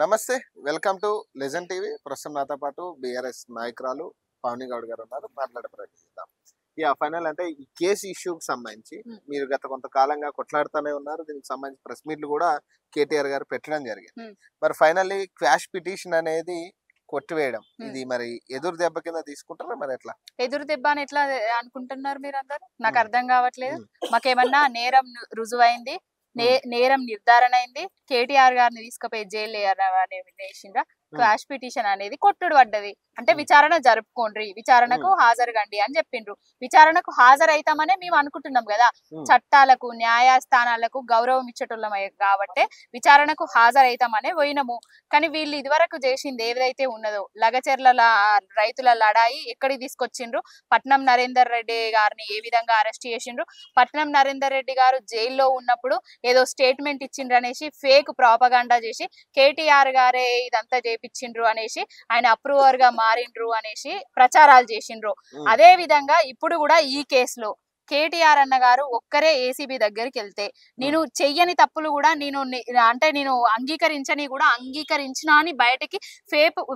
నమస్తే, welcome to legend TV. ప్రస్తుతం నాతో పాటు బీఆర్ఎస్ నాయకురాలు పావని గౌడ్ గారు ఉన్నారు. మాట్లాడే ప్రయత్నిద్దాం. ఫైనల్ అంటే ఈ కేసు ఇష్యూకి సంబంధించి మీరు గత కొంతకాలంగా కొట్లాడుతూనే ఉన్నారు. దీనికి సంబంధించి ప్రెస్ మీట్లు కూడా కేటీఆర్ గారు పెట్టడం జరిగింది. మరి ఫైనల్లీ క్వాష్ పిటిషన్ అనేది కొట్టివేయడం, ఇది మరి ఎదురు దెబ్బ కింద తీసుకుంటారా? మరి ఎట్లా ఎదురు దెబ్బ అని ఎట్లా అనుకుంటున్నారు మీరు అందరు? నాకు అర్థం కావట్లేదు. మాకేమన్నా నేరం రుజువైంది, నేరం నిర్ధారణ అయింది, కేటీఆర్ గారిని తీసుకుపోయి జైలు వేసిండ్రా? క్వాష్ పిటిషన్ అనేది కొట్టుడు పడ్డది అంటే విచారణ జరుపుకోండి, విచారణకు హాజరుగండి అని చెప్పిండ్రు. విచారణకు హాజరైతామనే మేము అనుకుంటున్నాం కదా. చట్టాలకు న్యాయస్థానాలకు గౌరవం ఇచ్చటోళ్ళం కాబట్టి విచారణకు హాజరైతామనే పోయినము. కానీ వీళ్ళు ఇదివరకు చేసింది ఏదైతే ఉన్నదో, లగచెర్ల రైతుల లడాయి ఎక్కడికి తీసుకొచ్చిండ్రు, పట్నం నరేందర్ రెడ్డి గారిని ఏ విధంగా అరెస్ట్ చేసిండ్రు, పట్నం నరేందర్ రెడ్డి గారు జైల్లో ఉన్నప్పుడు ఏదో స్టేట్మెంట్ ఇచ్చిండ్రు అనేసి ఫేక్ ప్రాపగాండా చేసి కేటీఆర్ గారే ఇదంతా చేపించిండ్రు అనేసి, ఆయన అప్రూవర్ గా మారిండ్రు అనేసి ప్రచారాలు చేసిండ్రు. అదే విధంగా ఇప్పుడు కూడా ఈ కేసులో కేటీఆర్ అన్న గారు ఒక్కరే ఏసీబీ దగ్గరికి వెళ్తే, నేను చెయ్యని తప్పులు కూడా నేను అంగీకరించని కూడా అంగీకరించినా అని బయటకి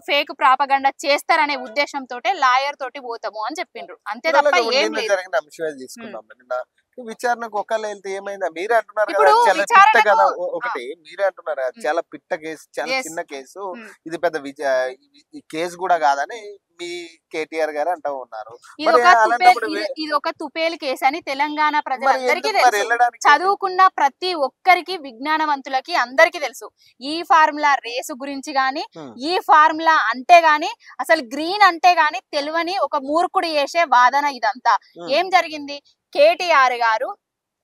ఫేక్ ప్రాపగండా చేస్తారనే ఉద్దేశంతో లాయర్ తోటి పోతాము అని చెప్పిండ్రు. అంతే తప్ప ఏం లేదు. విచారణకు ఒకళ్ళు వెళ్తే ఏమైందా? మీరే అంటున్నారు కదా చాలా పిట్ట కదా. ఒకటి మీరే అంటున్నారు చాలా పిట్ట కేసు, చాలా చిన్న కేసు, ఇది పెద్ద కేసు కూడా కాదని మీ కేటీఆర్ గారు అంటూ ఉన్నారు. ఇది ఒక తుపేలు కేసు అని తెలంగాణ ప్రజలందరికీ తెలుసు. చదువుకున్న ప్రతి ఒక్కరికి, విజ్ఞానవంతులకి అందరికీ తెలుసు. ఈ ఫార్ములా రేసు గురించి గాని, ఈ ఫార్ములా అంటే గాని, అసలు గ్రీన్ అంటే గాని తెలియని ఒక మూర్ఖుడు చేసే వాదన ఇదంతా. ఏం జరిగింది? కేటీఆర్ గారు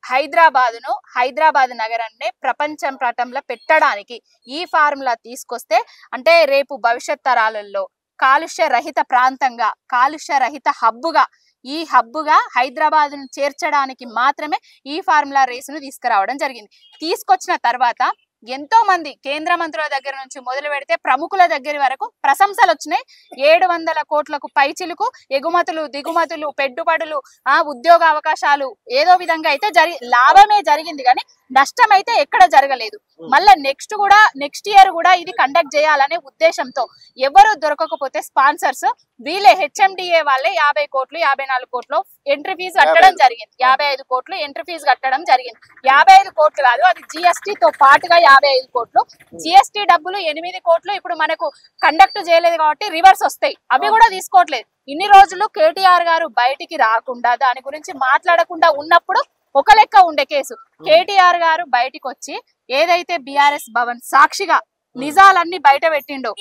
హైదరాబాద్ నగరాన్ని ప్రపంచం పటంలో పెట్టడానికి ఈ ఫార్ములా తీసుకొస్తే, అంటే రేపు భవిష్యత్ తరాలలో కాలుష్య రహిత ప్రాంతంగా, కాలుష్య రహిత హబ్బుగా, ఈ హబ్బుగా హైదరాబాద్ ను చేర్చడానికి మాత్రమే ఈ ఫార్ములా రేసును తీసుకురావడం జరిగింది. తీసుకొచ్చిన తర్వాత ఎంతో మంది కేంద్ర మంత్రుల దగ్గర నుంచి మొదలు పెడితే ప్రముఖుల దగ్గర వరకు ప్రశంసలు వచ్చినాయి. 700 కోట్లకు పైచిలుకు ఎగుమతులు, దిగుమతులు, పెట్టుబడులు, ఉద్యోగ అవకాశాలు ఏదో విధంగా అయితే లాభమే జరిగింది, కానీ నష్టం అయితే ఎక్కడ జరగలేదు. మళ్ళీ నెక్స్ట్ ఇయర్ కూడా ఇది కండక్ట్ చేయాలనే ఉద్దేశంతో ఎవరు దొరకకపోతే స్పాన్సర్స్ వీళ్ళే, హెచ్ఎండిఏ వాళ్ళే 50 కోట్లు 54 కోట్లు ఎంట్రీ ఫీజు కట్టడం జరిగింది. 55 కోట్లు ఎంట్రీ ఫీజు కట్టడం జరిగింది. 55 కోట్లు కాదు, అది జిఎస్టీతో పాటుగా 55 కోట్లు. జిఎస్టీ డబ్బులు 8 కోట్లు ఇప్పుడు మనకు కండక్ట్ చేయలేదు కాబట్టి రివర్స్ వస్తాయి, అవి కూడా తీసుకోవట్లేదు. ఇన్ని రోజులు కేటీఆర్ గారు బయటికి రాకుండా, దాని గురించి మాట్లాడకుండా ఉన్నప్పుడు ఒక లెక్క ఉండే కేసు. కేటీఆర్ గారు బయటికి వచ్చి ఏదైతే బీఆర్ఎస్ భవన్ సాక్షిగా నిజాలన్నీ బయట పెట్టిండో,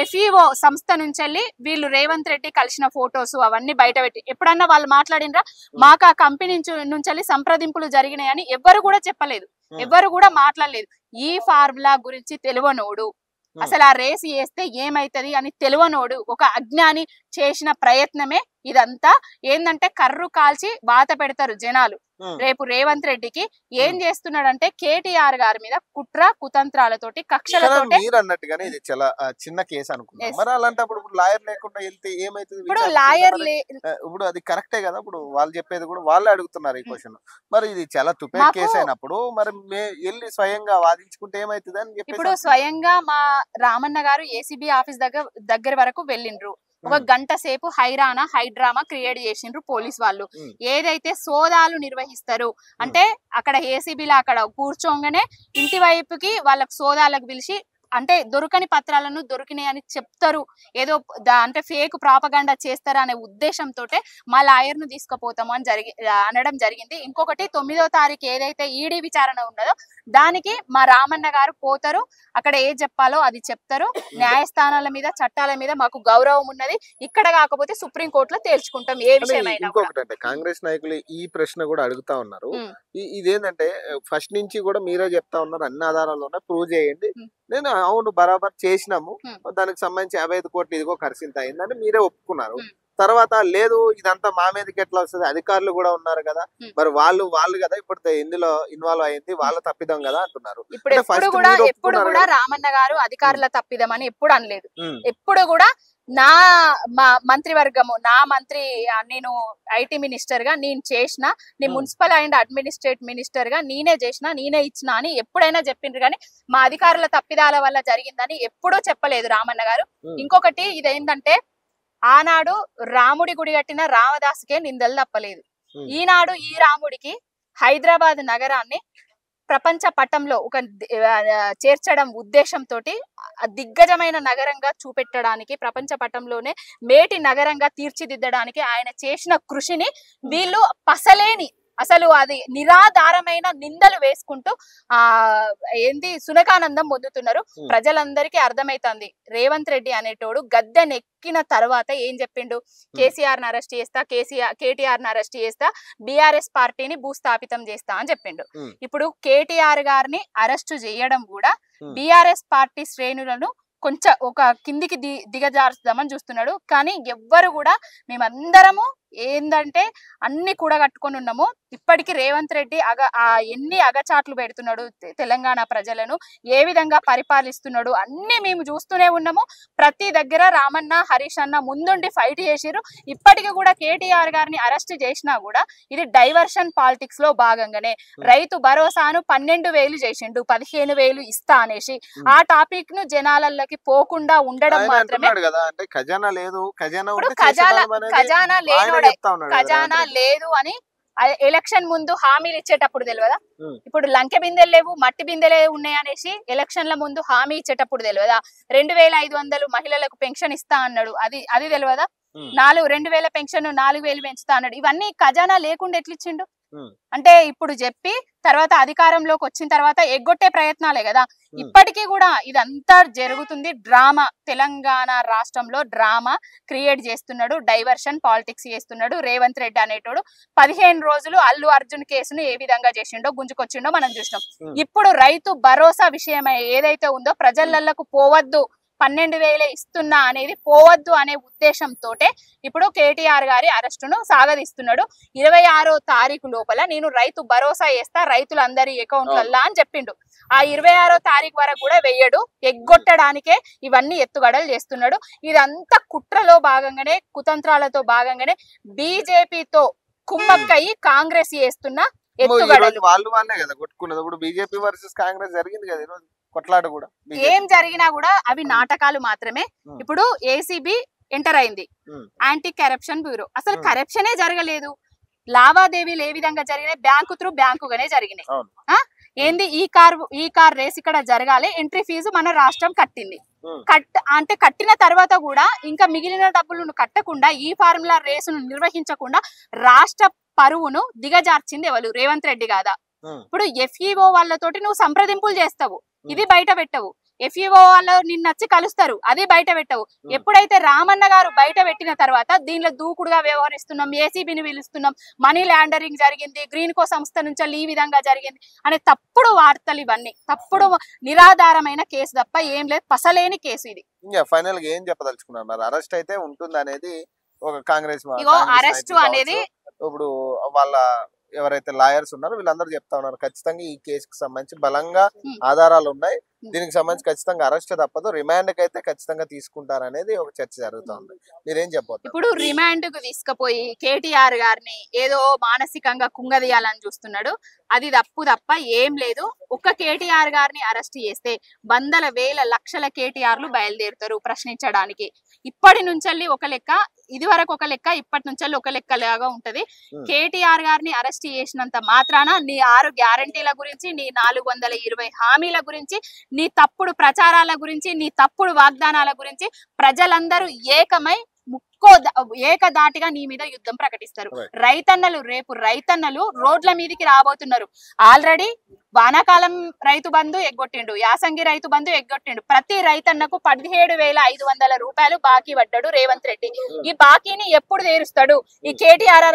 ఎఫ్ఈఓ సంస్థ నుంచి వెళ్ళి వీళ్ళు రేవంత్ రెడ్డి కలిసిన ఫొటోస్ అవన్నీ బయట పెట్టి, ఎప్పుడన్నా వాళ్ళు మాట్లాడినరా? మాకు ఆ కంపెనీ నుంచి వెళ్ళి సంప్రదింపులు జరిగినాయని ఎవ్వరు కూడా చెప్పలేదు, ఎవ్వరు కూడా మాట్లాడలేదు. ఈ ఫార్ములా గురించి తెలియనోడు, అసలు ఆ రేసు వేస్తే ఏమైతది అని తెలియనోడు, ఒక అజ్ఞాని చేసిన ప్రయత్నమే ఇదంతా. ఏందంటే కర్రు కాల్చి వాత పెడతారు జనాలు. రేపు రేవంత్ రెడ్డికి ఏం చేస్తున్నాడంటే కేటీఆర్ గారి మీద కుట్ర కుతంత్రాలతోటి, కక్షలతోటి. మీరు అన్నట్టుగానే ఇది చాలా చిన్న కేసు అనుకున్నాం. మరి అలాంటప్పుడు లాయర్ లేకుండా వెళ్తే ఏమైతుంది? ఇప్పుడు లాయర్ ఇప్పుడు అది కరెక్టే కదా. ఇప్పుడు వాళ్ళు చెప్పేది కూడా వాళ్ళే అడుగుతున్నారు ఈ క్వశ్చన్. మరి ఇది చాలా తుపే కేసు అయినప్పుడు మరి వెళ్ళి స్వయంగా వాదించుకుంటే ఏమైతుంది అని చెప్పి, ఇప్పుడు స్వయంగా మా రామన్న గారు ఏసీబీ ఆఫీస్ దగ్గర వరకు వెళ్ళిండ్రు. ఒక గంట సేపు హైడ్రామా క్రియేట్ చేసిండ్రు పోలీస్ వాళ్ళు. ఏదైతే సోదాలు నిర్వహిస్తారు అంటే అక్కడ ఏసీబీలో అక్కడ కూర్చోగానే ఇంటి వైపుకి వాళ్ళకు సోదాలకు పిలిచి, అంటే దొరకని పత్రాలను దొరికినాయి అని చెప్తారు, ఏదో అంటే ఫేక్ ప్రాపగాండా చేస్తారా అనే ఉద్దేశంతో మా లాయర్ ను తీసుకుపోతాము అని అనడం జరిగింది. ఇంకొకటి 9వ తారీఖు ఏదైతే ఈడీ విచారణ ఉన్నదో దానికి మా రామన్న గారు పోతారు, అక్కడ ఏది చెప్పాలో అది చెప్తారు. న్యాయస్థానాల మీద, చట్టాల మీద మాకు గౌరవం ఉన్నది. ఇక్కడ కాకపోతే సుప్రీంకోర్టులో తేల్చుకుంటాం ఏ విషయమైనా. ఇంకొకటి అంటే కాంగ్రెస్ నాయకులు ఈ ప్రశ్న కూడా అడుగుతా ఉన్నారు. ఇదేంటంటే ఫస్ట్ నుంచి కూడా మీరే చెప్తా ఉన్నారు, అన్ని ఆధారాలు ప్రూవ్ చేయండి. నేను అవును బరాబర్ చేసినాము, దానికి సంబంధించి 55 కోట్లు ఇదిగో ఖర్చు ఇంత అయిందని మీరే ఒప్పుకున్నారు. తర్వాత లేదు ఇదంతా మా మీదకి ఎట్లా వస్తుంది, అధికారులు కూడా ఉన్నారు కదా, మరి వాళ్ళు కదా ఇప్పుడు ఇందులో ఇన్వాల్వ్ అయింది, వాళ్ళ తప్పిదం కదా అంటున్నారు. ఇప్పుడు కూడా రామన్న గారు అధికారుల తప్పిదం అని ఎప్పుడు అనలేదు. ఎప్పుడు కూడా నా మా మంత్రివర్గము నా మంత్రి నేను ఐటీ మినిస్టర్ గా నేను చేసిన నీ మున్సిపల్ అండ్ అడ్మినిస్ట్రేటివ్ మినిస్టర్ గా నేనే చేసిన నేనే ఇచ్చిన అని ఎప్పుడైనా చెప్పిండ్రు కానీ మా అధికారుల తప్పిదాల వల్ల జరిగిందని ఎప్పుడూ చెప్పలేదు రామన్న గారు. ఇంకొకటి ఇదేంటంటే ఆనాడు రాముడి గుడి కట్టిన రామదాసుకే నిందలు తప్పలేదు. ఈనాడు ఈ రాముడికి హైదరాబాద్ నగరాన్ని ప్రపంచ పటంలో ఒక చేర్చడం ఉద్దేశంతో దిగ్గజమైన నగరంగా చూపెట్టడానికి ప్రపంచ పటంలోనే మేటి నగరంగా తీర్చిదిద్దడానికి ఆయన చేసిన కృషిని వీళ్ళు పసలేని అసలు అది నిరాధారమైన నిందలు వేసుకుంటూ ఏంది సునకానందం పొందుతున్నారు. ప్రజలందరికీ అర్థమైతుంది రేవంత్ రెడ్డి అనేటోడు గద్దెనెక్కిన తర్వాత ఏం చెప్పిండు, కేసీఆర్ ని అరెస్ట్ చేస్తా, కేటీఆర్ ని అరెస్ట్ చేస్తా, బీఆర్ఎస్ పార్టీని భూస్థాపితం చేస్తా అని చెప్పిండు. ఇప్పుడు కేటీఆర్ గారిని అరెస్ట్ చేయడం కూడా బీఆర్ఎస్ పార్టీ శ్రేణులను కొంచెం ఒక కిందికి దిగజార్చుదామని చూస్తున్నాడు. కానీ ఎవ్వరు కూడా మేమందరము ఏందంటే అన్ని కూడగట్టుకొని ఉన్నాము. ఇప్పటికీ రేవంత్ రెడ్డి ఎన్ని అగచాట్లు పెడుతున్నాడు, తెలంగాణ ప్రజలను ఏ విధంగా పరిపాలిస్తున్నాడు అన్ని మేము చూస్తూనే ఉన్నాము. ప్రతి దగ్గర రామన్న హరీష్ అన్న ముందుండి ఫైట్ చేసిరు. ఇప్పటికీ కూడా కేటీఆర్ గారిని అరెస్ట్ చేసినా కూడా ఇది డైవర్షన్ పాలిటిక్స్ లో భాగంగానే రైతు భరోసాను 12,000 చేసిండు, 15,000 ఇస్తా అనేసి ఆ టాపిక్ ను జనాలకి పోకుండా ఉండడం మాత్రమే. ఖజానా లేదు, ఖజానా లేదు అని ఎలక్షన్ ముందు హామీలు ఇచ్చేటప్పుడు తెలియదా? ఇప్పుడు లంకె బిందెలు లేవు, మట్టి బిందెలే ఉన్నాయి అనేసి ఎలక్షన్ల ముందు హామీ ఇచ్చేటప్పుడు తెలియదా? 2,500 మహిళలకు పెన్షన్ ఇస్తా అన్నాడు, అది తెలియదా? 2,000 పెన్షన్ 4,000 పెంచుతా అన్నాడు. ఇవన్నీ ఖజానా లేకుండా ఎట్లిచ్చిండు అంటే ఇప్పుడు చెప్పి తర్వాత అధికారంలోకి వచ్చిన తర్వాత ఎగ్గొట్టే ప్రయత్నాలే కదా. ఇప్పటికీ కూడా ఇదంతా జరుగుతుంది డ్రామా. తెలంగాణ రాష్ట్రంలో డ్రామా క్రియేట్ చేస్తున్నాడు, డైవర్షన్ పాలిటిక్స్ చేస్తున్నాడు రేవంత్ రెడ్డి అనేటోడు. 15 రోజులు అల్లు అర్జున్ కేసును ఏ విధంగా చేసిండో గుంజుకొచ్చిండో మనం చూసినాం. ఇప్పుడు రైతు భరోసా విషయం ఏదైతే ఉందో ప్రజలకు పోవద్దు, 12,000 ఇస్తున్నా అనేది పోవద్దు అనే ఉద్దేశంతో ఇప్పుడు కేటీఆర్ గారి అరెస్టును సాగదీస్తున్నాడు. 26వ తారీఖు లోపల నేను రైతు భరోసా చేస్తా రైతులందరి అకౌంట్లల్లా అని చెప్పిండు. ఆ 26వ తారీఖు వరకు కూడా వెయ్యడు. ఎగ్గొట్టడానికే ఇవన్నీ ఎత్తుగడలు చేస్తున్నాడు. ఇదంతా కుట్రలో భాగంగానే కుతంత్రాలతో భాగంగానే బీజేపీతో కుమ్మక్కయి కాంగ్రెస్ చేస్తున్న ఎత్తుగడలు. వాళ్ళే కదా కొట్టుకున్నది. ఇప్పుడు బీజేపీ వర్సెస్ కాంగ్రెస్ జరిగింది కదా ఈరోజు కొట్లాట కూడా. ఏం జరిగినా కూడా అవి నాటకాలు మాత్రమే. ఇప్పుడు ఏసీబీ ఎంటర్ అయింది, యాంటీ కరప్షన్ బ్యూరో. అసలు కరప్షనే జరగలేదు. లావాదేవీలు ఏ విధంగా జరిగినాయి, బ్యాంకు త్రూ బ్యాంకుగానే జరిగినాయి. ఏంది ఈ కార్ రేస్ ఇక్కడ జరగాలి, ఎంట్రీ ఫీజు మన రాష్ట్రం కట్టింది. కట్టిన తర్వాత కూడా ఇంకా మిగిలిన డబ్బులను కట్టకుండా ఈ ఫార్ములా రేసును నిర్వహించకుండా రాష్ట్ర పరువును దిగజార్చింది ఎవరు? రేవంత్ రెడ్డి కాదా? ఇప్పుడు ఎఫ్ఈఓ వాళ్ళతోటి నువ్వు సంప్రదింపులు చేస్తావు, ఇది బయట పెట్టవు. ఎఫ్ఈఓ వాళ్ళు నిన్ను వచ్చి కలుస్తారు, అది బయట పెట్టవు. ఎప్పుడైతే రామన్న గారు బయట పెట్టిన తర్వాత దీనిలో దూకుడుగా వ్యవహరిస్తున్నాం, ఏసీబీని పిలుస్తున్నాం, మనీ లాండరింగ్ జరిగింది, గ్రీన్ కో సంస్థ నుంచి ఈ విధంగా జరిగింది అనే తప్పుడు వార్తలు, ఇవన్నీ తప్పుడు నిరాధారమైన కేసు తప్ప ఏం లేదు, పసలేని కేసు ఇది. ఫైనల్ గా ఏం చెప్పదలుచుకున్నారు మరి? అరెస్ట్ అయితే ఉంటుంది అనేది ఒక కాంగ్రెస్ అరెస్ట్ అనేది ఇప్పుడు వాళ్ళ ఎవరైతే లాయర్స్ ఉన్నారో వీళ్ళందరూ చెప్తా ఉన్నారు ఖచ్చితంగా ఈ కేసుకు సంబంధించి బలంగా ఆధారాలు ఉన్నాయి, దీనికి సంబంధించి ఖచ్చితంగా అరెస్ట్ తప్పదు, రిమాండ్ కి అయితే ఖచ్చితంగా తీసుకుంటారనేది ఒక చర్చ జరుగుతా ఉంది. మీరేం చెప్పబోతున్నారు? ఇప్పుడు రిమాండ్ కు తీసుకుపోయి కేటీఆర్ గారిని ఏదో మానసికంగా కుంగదీయాలని చూస్తున్నాడు. అది తప్ప ఏం లేదు. ఒక్క కేటీఆర్ గారిని అరెస్ట్ చేస్తే వందల వేల లక్షల కేటీఆర్లు బయలుదేరుతారు ప్రశ్నించడానికి. ఇప్పటి నుంచి ఒక లెక్క, ఇది వరకు ఒక లెక్క, ఇప్పటి నుంచి ఒక లెక్క లాగా ఉంటది. కేటీఆర్ గారిని అరెస్ట్ చేసినంత మాత్రాన నీ 6 గ్యారంటీల గురించి, నీ 420 హామీల గురించి, నీ తప్పుడు ప్రచారాల గురించి, నీ తప్పుడు వాగ్దానాల గురించి ప్రజలందరూ ఏకమై ఏకదాటిగా నీ మీద యుద్ధం ప్రకటిస్తారు. రేపు రైతన్నలు రోడ్ల మీదకి రాబోతున్నారు. ఆల్రెడీ వానాకాలం రైతు బంధు ఎగ్గొట్టిండు, యాసంగి రైతు బంధు ఎగ్గొట్టిండు. ప్రతి రైతన్నకు 17,500 రూపాయలు బాకీ పడ్డాడు రేవంత్ రెడ్డి. ఈ బాకీని ఎప్పుడు తీరుస్తాడు? ఈ కేటీఆర్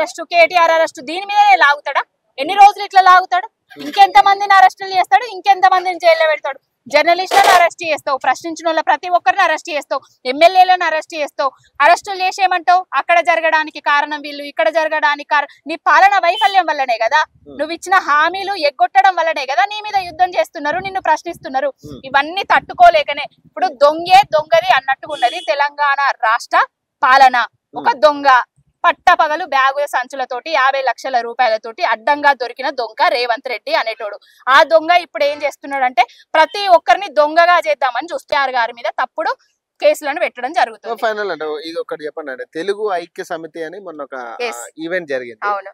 అరెస్టు దీని మీదనే లాగుతాడా? ఎన్ని రోజులు ఇట్లా లాగుతాడు? ఇంకెంత మందిని అరెస్టులు చేస్తాడు? ఇంకెంత మందిని జైల్లో పెడతాడు? జర్నలిస్టులను అరెస్ట్ చేస్తావు, ప్రశ్నించిన వాళ్ళ ప్రతి ఒక్కరిని అరెస్ట్ చేస్తావు, ఎమ్మెల్యేలను అరెస్ట్ చేస్తావు. అరెస్టులు చేసేయమంటావు, అక్కడ జరగడానికి కారణం వీళ్ళు, ఇక్కడ జరగడానికి నీ పాలన వైఫల్యం వల్లనే కదా, నువ్వు ఇచ్చిన హామీలు ఎగ్గొట్టడం వల్లనే కదా నీ మీద యుద్ధం చేస్తున్నారు, నిన్ను ప్రశ్నిస్తున్నారు. ఇవన్నీ తట్టుకోలేకనే ఇప్పుడు దొంగది అన్నట్టుగా ఉన్నది తెలంగాణ రాష్ట్ర పాలన. ఒక దొంగ పట్టపగలు బ్యాగుల సంచులతోటి 50 లక్షల రూపాయలతోటి అడ్డంగా దొరికిన దొంగ రేవంత్ రెడ్డి అనేటోడు. ఆ దొంగ ఇప్పుడు ఏం చేస్తున్నాడు అంటే ప్రతి ఒక్కరిని దొంగగా చేద్దామని చూస్తారు, గారి మీద తప్పుడు కేసులను పెట్టడం జరుగుతుంది. ఫైనల్ అంటే ఇది ఒకటి చెప్పండి అంటే తెలుగు ఐక్య సమితి అని మొన్న ఒక ఈవెంట్ జరిగింది. అవును,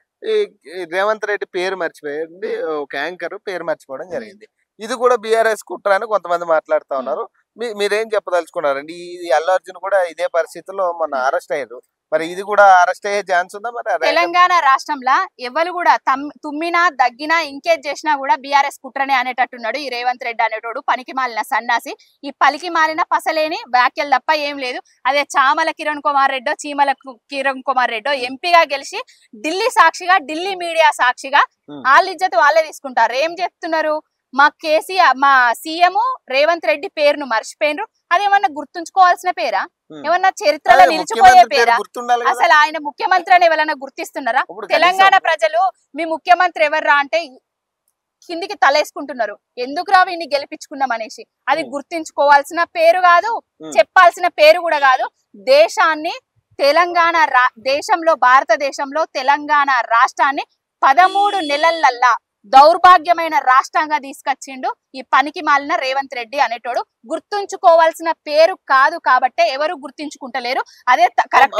రేవంత్ రెడ్డి పేరు మర్చిపోయింది, ఒక యాంకర్ పేరు మర్చిపోవడం జరిగింది. ఇది కూడా బీఆర్ఎస్ కుట్ర అని కొంతమంది మాట్లాడుతా ఉన్నారు. మీరేం చెప్పదలుచుకున్నారండి? ఈ అల్లు అర్జున్ కూడా ఇదే పరిస్థితుల్లో మొన్న అరెస్ట్ అయ్యారు, మరి ఇది కూడా అరెస్ట్ అయ్యే ఛాన్స్ ఉందా? మరి తెలంగాణ రాష్ట్రంలో ఎవరు కూడా తుమ్మినా దగ్గినా ఇంకేజ్ చేసినా కూడా బీఆర్ఎస్ కుట్రనే అనేటట్టున్నాడు ఈ రేవంత్ రెడ్డి అనేటోడు. పనికి మాలిన సన్నాసి, ఈ పలికి మాలిన పసలేని వ్యాఖ్యలు తప్ప ఏం లేదు. అదే చామల కిరణ్ కుమార్ రెడ్డో చీమల కిరణ్ కుమార్ రెడ్డో ఎంపీగా గెలిచి ఢిల్లీ సాక్షిగా, ఢిల్లీ మీడియా సాక్షిగా వాళ్ళ ఇజ్జత్ వాళ్ళే తీసుకుంటారు. ఏం చెప్తున్నారు? మా కేసీఆర్, మా సీఎం రేవంత్ రెడ్డి పేరును మర్చిపోయినరు. అదేమన్నా గుర్తుంచుకోవాల్సిన పేరా? ఏమన్నా చరిత్రలో నిలిచిపోయే పేరా? అసలు ఆయన ముఖ్యమంత్రి అని ఎవరైనా గుర్తిస్తున్నారా? తెలంగాణ ప్రజలు మీ ముఖ్యమంత్రి ఎవర్రా అంటే కిందికి తలేసుకుంటున్నారు. ఎందుకు రా వీడిని గెలిపించుకున్నాం అనేసి. అది గుర్తించుకోవాల్సిన పేరు కాదు, చెప్పాల్సిన పేరు కూడా కాదు. దేశాన్ని తెలంగాణ దేశంలో, భారతదేశంలో తెలంగాణ రాష్ట్రాన్ని 13 నెలలల్లా దౌర్భాగ్యమైన రాష్ట్రంగా తీసుకొచ్చిండు ఈ పనికి మాలిన రేవంత్ రెడ్డి అనేటోడు. గుర్తుంచుకోవాల్సిన పేరు కాదు కాబట్టే ఎవరు గుర్తించుకుంటలేరు. అదే కరెక్ట్.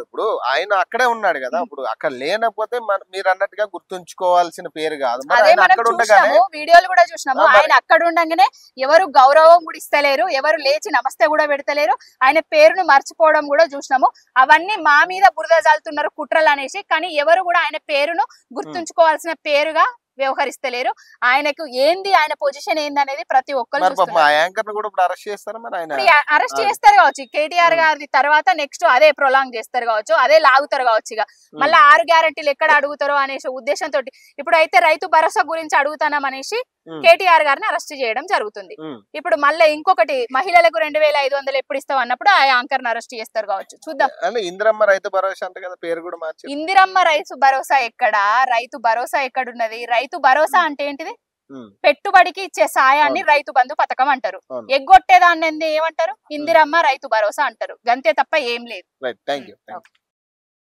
ఇప్పుడు ఆయన అక్కడే ఉన్నాడు కదా, ఇప్పుడు అక్కడ లేనపోతే మీరు అన్నట్టుగా గుర్తుంచుకోవాల్సిన పేరు కాదు. అదే మనం చూసినాము, వీడియోలు కూడా చూసినాము. ఆయన అక్కడ ఉండగానే ఎవరు గౌరవం కూడా ఇస్తలేరు, ఎవరు లేచి నమస్తే కూడా పెడతలేరు. ఆయన పేరును మర్చిపోవడం కూడా చూసినాము. అవన్నీ మా మీద బురద జాలుతున్నారు కుట్రలు అనేసి. కానీ ఎవరు కూడా ఆయన పేరును గుర్తుంచుకోవాల్సిన పేరుగా వ్యవహరిస్తలేరు. ఆయనకు ఏంది, ఆయన పొజిషన్ ఏంది అనేది ప్రతి ఒక్కరు అరెస్ట్ చేస్తారు కావచ్చు. కేటీఆర్ గారి తర్వాత నెక్స్ట్ అదే ప్రొలాంగ్ చేస్తారు కావచ్చు, అదే లాగుతారు కావచ్చు. ఇక మళ్ళీ 6 గ్యారెంటీలు ఎక్కడ అడుగుతారో అనేసి ఉద్దేశంతో ఇప్పుడు అయితే రైతు భరోసా గురించి అడుగుతానం అనేసి కేటీఆర్ గారిని అరెస్ట్ చేయడం జరుగుతుంది. ఇప్పుడు మళ్ళీ ఇంకొకటి మహిళలకు 2500 ఎప్పుడు ఇస్తాం అన్నప్పుడు ఆ యాంకర్ ని అరెస్ట్ చేస్తారు కావచ్చు. చూద్దాం. ఇందిరమ్మ రైతు భరోసా అంటే కదా పేరు కూడా మార్చారు. ఇందిరమ్మ రైతు భరోసా ఎక్కడ? రైతు భరోసా ఎక్కడున్నది? రైతు భరోసా అంటే ఏంటిది? పెట్టుబడికి ఇచ్చే సాయాన్ని రైతు బంధు పథకం అంటారు. ఎగ్గొట్టేదాన్ని ఏమంటారు? ఇందిరమ్మ రైతు భరోసా అంటారు. గంతే తప్ప ఏం లేదు.